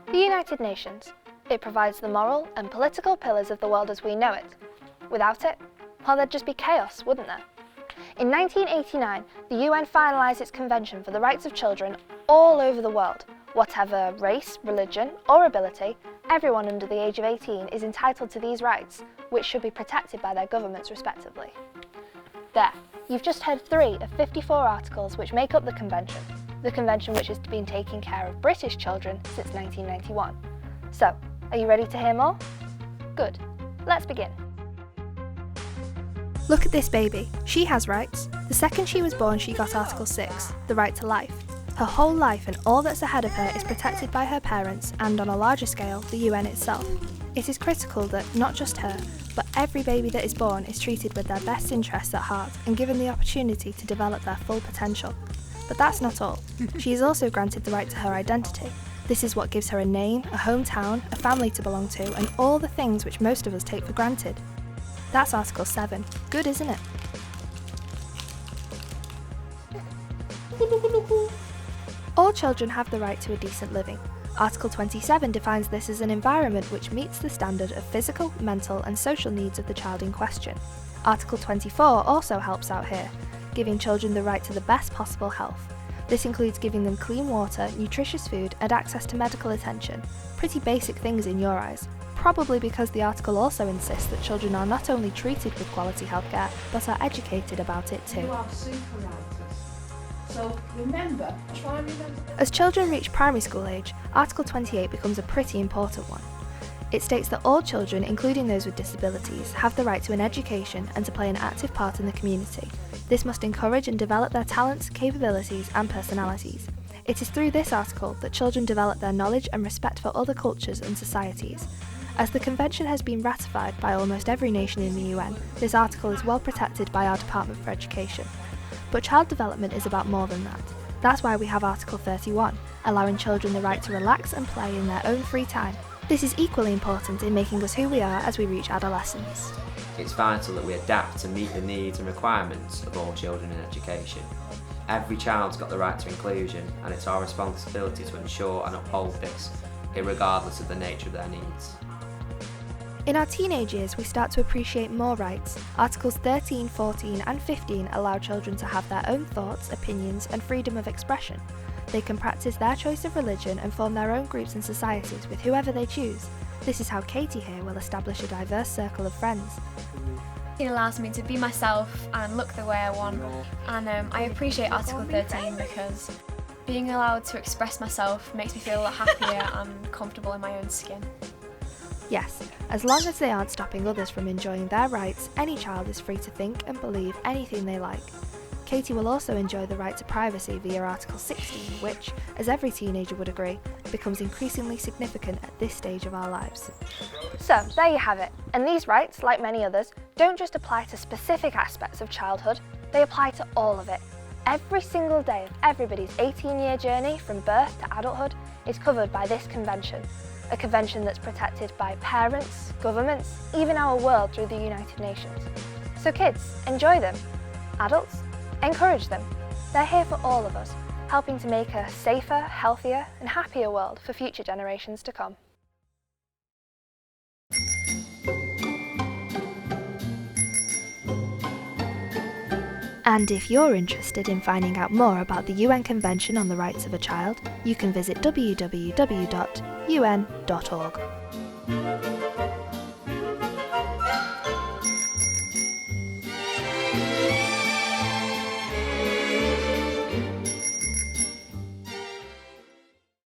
The United Nations. It provides the moral and political pillars of the world as we know it. Without it, well, there'd just be chaos, wouldn't there? In 1989, the UN finalised its Convention for the Rights of Children all over the world. Whatever race, religion or ability, everyone under the age of 18 is entitled to these rights, which should be protected by their governments respectively. There, you've just heard 3 of 54 articles which make up the Convention which has been taking care of British children since 1991. So, are you ready to hear more? Good, let's begin. Look at this baby. She has rights. The second she was born, she got Article 6, the right to life. Her whole life and all that's ahead of her is protected by her parents and, on a larger scale, the UN itself. It is critical that not just her, but every baby that is born is treated with their best interests at heart and given the opportunity to develop their full potential. But that's not all. She is also granted the right to her identity. This is what gives her a name, a hometown, a family to belong to, and all the things which most of us take for granted. That's Article 7. Good, isn't it? All children have the right to a decent living. Article 27 defines this as an environment which meets the standard of physical, mental and social needs of the child in question. Article 24 also helps out here, giving children the right to the best possible health. This includes giving them clean water, nutritious food and access to medical attention. Pretty basic things in your eyes. Probably because the article also insists that children are not only treated with quality healthcare, but are educated about it too. You are super writers. So remember, try and remember. As children reach primary school age, Article 28 becomes a pretty important one. It states that all children, including those with disabilities, have the right to an education and to play an active part in the community. This must encourage and develop their talents, capabilities and personalities. It is through this article that children develop their knowledge and respect for other cultures and societies. As the Convention has been ratified by almost every nation in the UN, this article is well protected by our Department for Education. But child development is about more than that. That's why we have Article 31, allowing children the right to relax and play in their own free time. This is equally important in making us who we are as we reach adolescence. It's vital that we adapt to meet the needs and requirements of all children in education. Every child's got the right to inclusion, and it's our responsibility to ensure and uphold this, irregardless of the nature of their needs. In our teenage years, we start to appreciate more rights. Articles 13, 14 and 15 allow children to have their own thoughts, opinions and freedom of expression. They can practice their choice of religion and form their own groups and societies with whoever they choose. This is how Katie here will establish a diverse circle of friends. It allows me to be myself and look the way I want, and I appreciate Article 13 because being allowed to express myself makes me feel a lot happier and comfortable in my own skin. Yes, as long as they aren't stopping others from enjoying their rights, any child is free to think and believe anything they like. Katie will also enjoy the right to privacy via Article 16, which, as every teenager would agree, becomes increasingly significant at this stage of our lives. So, there you have it. And these rights, like many others, don't just apply to specific aspects of childhood, they apply to all of it. Every single day of everybody's 18-year journey from birth to adulthood is covered by this convention. A convention that's protected by parents, governments, even our world through the United Nations. So kids, enjoy them. Adults, encourage them. They're here for all of us, helping to make a safer, healthier and happier world for future generations to come. And if you're interested in finding out more about the UN Convention on the Rights of a Child, you can visit www.un.org.